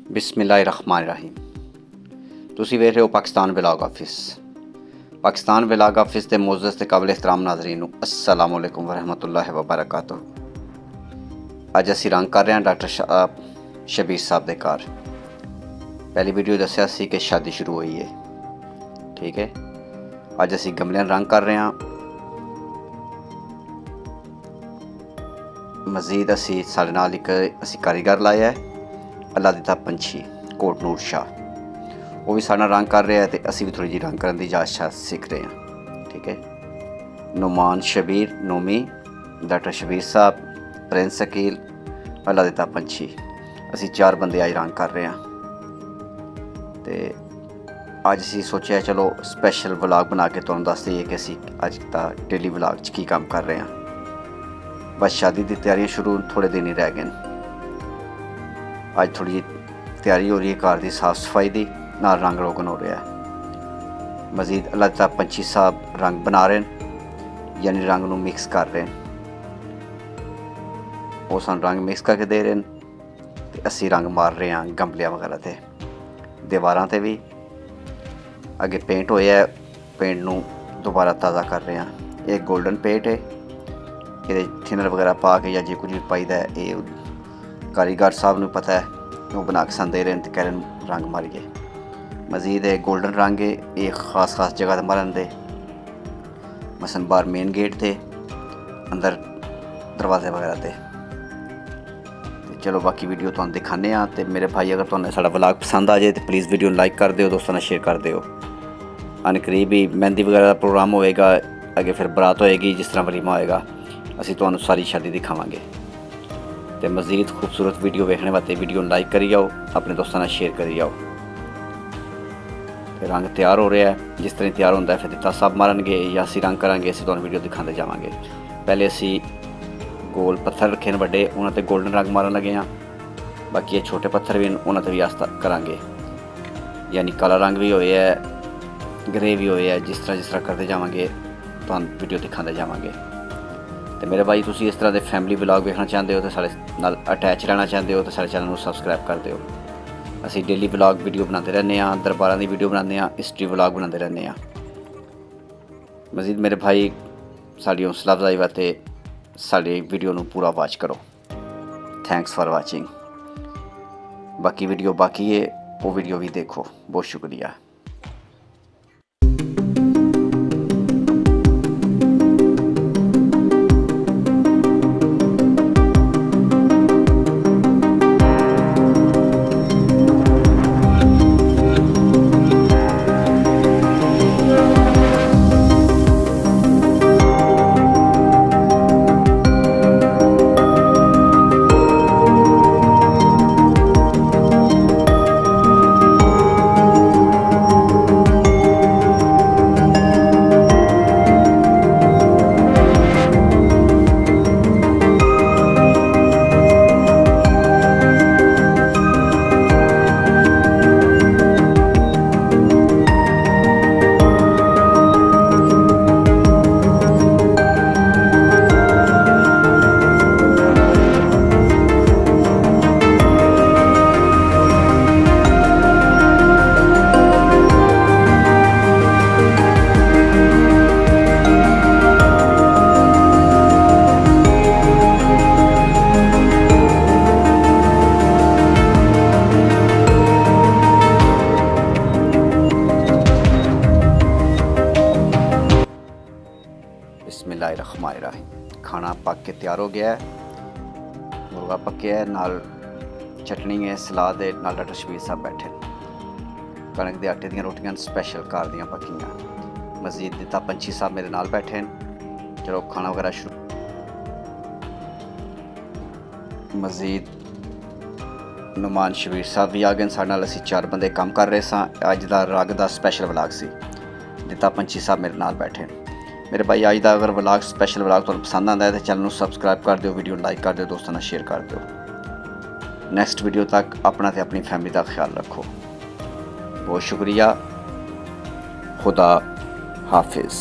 ਬਿਸਮਿਲ੍ਲਾਹਿਰਰਹਿਮਾਨਿਰਰਹੀਮ। ਤੁਸੀਂ ਵੇਖ ਰਹੇ ਹੋ Pakistan vlog office. Pakistan vlog office ਦੇ ਮੁਅੱਜ਼ਜ਼ ਤੇ ਕਾਬਿਲ ਇਹਿਤਰਾਮ ਨਾਜ਼ਰੀਨ ਨੂੰ अस्सलामु अलैकुम वरहमतुल्लाहि वबरकातुहू। ਅੱਜ ਅਸੀਂ ਰੰਗ ਕਰ ਰਹੇ ਹਾਂ ਡਾਕਟਰ ਸ਼ਬੀਰ ਸਾਹਿਬ ਦੇ ਘਰ। ਪਹਿਲੀ ਵੀਡੀਓ ਦੱਸਿਆ ਸੀ ਕਿ ਸ਼ਾਦੀ ਸ਼ੁਰੂ ਹੋਈ ਹੈ, ਠੀਕ ਹੈ। ਅੱਜ ਅਸੀਂ ਗਮਲਿਆਂ ਨੂੰ ਰੰਗ ਕਰ ਰਹੇ ਹਾਂ। ਮਜ਼ੀਦ ਅਸੀਂ ਸਾਡੇ ਨਾਲ ਇੱਕ ਕਾਰੀਗਰ ਲਾਇਆ ਹੈ, ਅੱਲਾ ਦਿੱਤਾ ਪੰਛੀ ਕੋਟ ਨੂਰ ਸ਼ਾਹ, ਉਹ ਵੀ ਸਾਡੇ ਨਾਲ ਰੰਗ ਕਰ ਰਿਹਾ ਹੈ ਤੇ ਅਸੀਂ ਵੀ ਥੋੜ੍ਹੀ ਜਿਹੀ ਰੰਗ ਕਰਨ ਦੀ ਜਾਚ ਸਿੱਖ ਰਹੇ ਹਾਂ, ਠੀਕ ਹੈ। ਨੁਮਾਨ ਸ਼ਬੀਰ ਨੋਮੀ, ਡਾਕਟਰ ਸ਼ਬੀਰ ਸਾਹਿਬ, ਪ੍ਰਿੰਸ ਅਕੀਲ, ਅੱਲਾ ਦਿੱਤਾ ਪੰਛੀ, ਅਸੀਂ 4 ਬੰਦੇ ਅੱਜ ਰੰਗ ਕਰ ਰਹੇ ਹਾਂ। ਤੇ ਅੱਜ ਅਸੀਂ ਸੋਚਿਆ ਚਲੋ ਸਪੈਸ਼ਲ ਵਲੌਗ ਬਣਾ ਕੇ ਤੁਹਾਨੂੰ ਦੱਸ ਦਈਏ ਕਿ ਅਸੀਂ ਅੱਜ ਦਾ ਡੇਲੀ ਵਲੌਗ 'ਚ ਕੀ ਕੰਮ ਕਰ ਰਹੇ ਹਾਂ। ਬਸ ਸ਼ਾਦੀ ਦੀ ਤਿਆਰੀਆਂ ਸ਼ੁਰੂ ਥੋੜ੍ਹੇ ਦਿਨ ਹੀ ਰਹਿ ਗਏ ਨੇ। ਅੱਜ ਥੋੜ੍ਹੀ ਜਿਹੀ ਤਿਆਰੀ ਹੋ ਰਹੀ ਹੈ ਘਰ ਦੀ ਸਾਫ਼ ਸਫਾਈ ਦੀ, ਨਾਲ ਰੰਗ ਰੋਗਨ ਹੋ ਰਿਹਾ ਹੈ। ਮਜ਼ੀਦ ਅੱਲਾ ਦਿੱਤਾ ਪੰਛੀ ਸਾਹਿਬ ਰੰਗ ਬਣਾ ਰਹੇ ਨੇ, ਯਾਨੀ ਰੰਗ ਨੂੰ ਮਿਕਸ ਕਰ ਰਹੇ ਨੇ। ਉਹ ਸਾਨੂੰ ਰੰਗ ਮਿਕਸ ਕਰਕੇ ਦੇ ਰਹੇ ਨੇ ਅਤੇ ਅਸੀਂ ਰੰਗ ਮਾਰ ਰਹੇ ਹਾਂ ਗਮਲਿਆਂ ਵਗੈਰਾ 'ਤੇ, ਦੀਵਾਰਾਂ 'ਤੇ ਵੀ। ਅੱਗੇ ਪੇਂਟ ਹੋਇਆ, ਪੇਂਟ ਨੂੰ ਦੁਬਾਰਾ ਤਾਜ਼ਾ ਕਰ ਰਹੇ ਹਾਂ। ਇਹ ਗੋਲਡਨ ਪੇਂਟ ਹੈ, ਇਹਦੇ ਥਿਨਰ ਵਗੈਰਾ ਪਾ ਕੇ ਜਾਂ ਜੇ ਕੁਝ ਵੀ ਪਾਈਦਾ ਇਹ ਕਾਰੀਗਰ ਸਾਹਿਬ ਨੂੰ ਪਤਾ ਹੈ, ਉਹ ਬਣਾ ਕੇ ਸਾਨੂੰ ਦੇ ਰਹੇ ਨੇ ਅਤੇ ਕਹਿ ਰਹੇ ਨੇ ਰੰਗ ਮਾਰੀਏ। ਮਜ਼ੀਦ ਇਹ ਗੋਲਡਨ ਰੰਗ ਹੈ, ਇਹ ਖਾਸ ਜਗ੍ਹਾ 'ਤੇ ਮਾਰਨ ਦੇ, ਮਸਲਨ ਬਾਹਰ ਮੇਨ ਗੇਟ 'ਤੇ, ਅੰਦਰ ਦਰਵਾਜ਼ੇ ਵਗੈਰਾ 'ਤੇ। ਚਲੋ ਬਾਕੀ ਵੀਡੀਓ ਤੁਹਾਨੂੰ ਦਿਖਾਉਂਦੇ ਹਾਂ। ਅਤੇ ਮੇਰੇ ਭਾਈ ਅਗਰ ਤੁਹਾਨੂੰ ਸਾਡਾ ਵਲੌਗ ਪਸੰਦ ਆ ਜਾਏ ਤਾਂ ਪਲੀਜ਼ ਵੀਡੀਓ ਨੂੰ ਲਾਈਕ ਕਰ ਦਿਓ, ਦੋਸਤਾਂ ਨਾਲ ਸ਼ੇਅਰ ਕਰ ਦਿਓ। ਅਨਕਰੀਬ ਹੀ ਮਹਿੰਦੀ ਵਗੈਰਾ ਦਾ ਪ੍ਰੋਗਰਾਮ ਹੋਏਗਾ, ਅੱਗੇ ਫਿਰ ਬਰਾਤ ਹੋਏਗੀ, ਜਿਸ ਤਰ੍ਹਾਂ ਵਲੀਮਾ ਹੋਏਗਾ ਅਸੀਂ ਤੁਹਾਨੂੰ ਸਾਰੀ ਸ਼ਾਦੀ ਦਿਖਾਵਾਂਗੇ। ਅਤੇ ਮਜ਼ੀਦ ਖੂਬਸੂਰਤ ਵੀਡੀਓ ਵੇਖਣ ਵਾਸਤੇ ਵੀਡੀਓ ਨੂੰ ਲਾਈਕ ਕਰੀ ਜਾਓ, ਆਪਣੇ ਦੋਸਤਾਂ ਨਾਲ ਸ਼ੇਅਰ ਕਰੀ ਜਾਓ। ਅਤੇ ਰੰਗ ਤਿਆਰ ਹੋ ਰਿਹਾ, ਜਿਸ ਤਰ੍ਹਾਂ ਤਿਆਰ ਹੁੰਦਾ ਫਿਰ ਦਿੱਤਾ ਸਭ ਮਾਰਨਗੇ ਜਾਂ ਅਸੀਂ ਰੰਗ ਕਰਾਂਗੇ, ਅਸੀਂ ਤੁਹਾਨੂੰ ਵੀਡੀਓ ਦਿਖਾਉਂਦੇ ਜਾਵਾਂਗੇ। ਪਹਿਲੇ ਅਸੀਂ ਗੋਲ ਪੱਥਰ ਰੱਖੇ ਨੇ ਵੱਡੇ, ਉਹਨਾਂ 'ਤੇ ਗੋਲਡਨ ਰੰਗ ਮਾਰਨ ਲੱਗੇ ਹਾਂ। ਬਾਕੀ ਇਹ ਛੋਟੇ ਪੱਥਰ ਵੀ ਨੇ, ਉਹਨਾਂ 'ਤੇ ਵੀ ਆਸਤਾ ਕਰਾਂਗੇ, ਯਾਨੀ ਕਾਲਾ ਰੰਗ ਵੀ ਹੋਇਆ ਹੈ, ਗਰੇ ਵੀ ਹੋਇਆ ਹੈ। ਜਿਸ ਤਰ੍ਹਾਂ ਕਰਦੇ ਜਾਵਾਂਗੇ ਤੁਹਾਨੂੰ ਵੀਡੀਓ ਦਿਖਾਉਂਦੇ ਜਾਵਾਂਗੇ। ਅਤੇ ਮੇਰੇ ਭਾਈ ਤੁਸੀਂ ਇਸ ਤਰ੍ਹਾਂ ਦੇ ਫੈਮਿਲੀ ਵਲੌਗ ਵੇਖਣਾ ਚਾਹੁੰਦੇ ਹੋ ਅਤੇ ਸਾਡੇ ਨਾਲ ਅਟੈਚ ਰਹਿਣਾ ਚਾਹੁੰਦੇ ਹੋ ਤਾਂ ਸਾਡੇ ਚੈਨਲ ਨੂੰ ਸਬਸਕ੍ਰਾਈਬ ਕਰ ਦਿਓ। ਅਸੀਂ ਡੇਲੀ ਵਲੌਗ ਵੀਡੀਓ ਬਣਾਉਂਦੇ ਰਹਿੰਦੇ ਹਾਂ, ਦਰਬਾਰਾਂ ਦੀ ਵੀਡੀਓ ਬਣਾਉਂਦੇ ਹਾਂ, ਹਿਸਟਰੀ ਵਲੌਗ ਬਣਾਉਂਦੇ ਰਹਿੰਦੇ ਹਾਂ। ਮਜ਼ੀਦ ਮੇਰੇ ਭਾਈ ਸਾਡੀ ਹੌਸਲਾ ਅਫਜ਼ਾਈ ਵਾਸਤੇ ਸਾਡੀ ਵੀਡੀਓ ਨੂੰ ਪੂਰਾ ਵਾਚ ਕਰੋ। Thanks for watching. ਬਾਕੀ ਵੀਡੀਓ ਬਾਕੀ ਹੈ, ਉਹ ਵੀਡੀਓ ਵੀ ਦੇਖੋ। ਬਹੁਤ ਸ਼ੁਕਰੀਆ। ਬਿਸਮਿਲ੍ਲਾਹਿਰਰਹਿਮਾਨਿਰਰਹੀਮ। ਖਾਣਾ ਪੱਕ ਕੇ ਤਿਆਰ ਹੋ ਗਿਆ ਹੈ, ਮੁਰਗਾ ਪੱਕਿਆ ਹੈ, ਨਾਲ ਚਟਨੀ ਹੈ, ਸਲਾਦ ਹੈ, ਨਾਲ ਡਾਕਟਰ ਸ਼ਬੀਰ ਸਾਹਿਬ ਬੈਠੇ ਨੇ। ਕਣਕ ਦੇ ਆਟੇ ਦੀਆਂ ਰੋਟੀਆਂ ਸਪੈਸ਼ਲ ਘਰ ਦੀਆਂ ਪੱਕੀਆਂ। ਮਜ਼ੀਦ ਦਿੱਤਾ ਪੰਛੀ ਸਾਹਿਬ ਮੇਰੇ ਨਾਲ ਬੈਠੇ ਨੇ। ਚਲੋ ਖਾਣਾ ਵਗੈਰਾ ਸ਼ੁਰੂ। ਮਜ਼ੀਦ ਨੁਮਾਨ ਸ਼ਬੀਰ ਸਾਹਿਬ ਵੀ ਆ ਗਏ ਸਾਡੇ ਨਾਲ। ਅਸੀਂ 4 ਬੰਦੇ ਕੰਮ ਕਰ ਰਹੇ ਸਾਂ। ਅੱਜ ਦਾ ਰੰਗ ਦਾ ਸਪੈਸ਼ਲ ਵਲੌਗ ਸੀ। ਦਿੱਤਾ ਪੰਛੀ ਸਾਹਿਬ ਮੇਰੇ ਨਾਲ ਬੈਠੇ ਨੇ। ਮੇਰੇ ਭਾਈ ਅੱਜ ਦਾ ਅਗਰ ਵਲੌਗ ਸਪੈਸ਼ਲ ਵਲੌਗ ਤੁਹਾਨੂੰ ਪਸੰਦ ਆਉਂਦਾ ਹੈ ਤਾਂ ਚੈਨਲ ਨੂੰ ਸਬਸਕ੍ਰਾਈਬ ਕਰ ਦਿਓ, ਵੀਡੀਓ ਨੂੰ ਲਾਈਕ ਕਰ ਦਿਓ, ਦੋਸਤਾਂ ਨਾਲ ਸ਼ੇਅਰ ਕਰ ਦਿਓ। ਨੈਕਸਟ ਵੀਡੀਓ ਤੱਕ ਆਪਣਾ ਤੇ ਆਪਣੀ ਫੈਮਿਲੀ ਦਾ ਖਿਆਲ ਰੱਖੋ। ਬਹੁਤ ਸ਼ੁਕਰੀਆ। ਖੁਦਾ ਹਾਫਿਜ਼।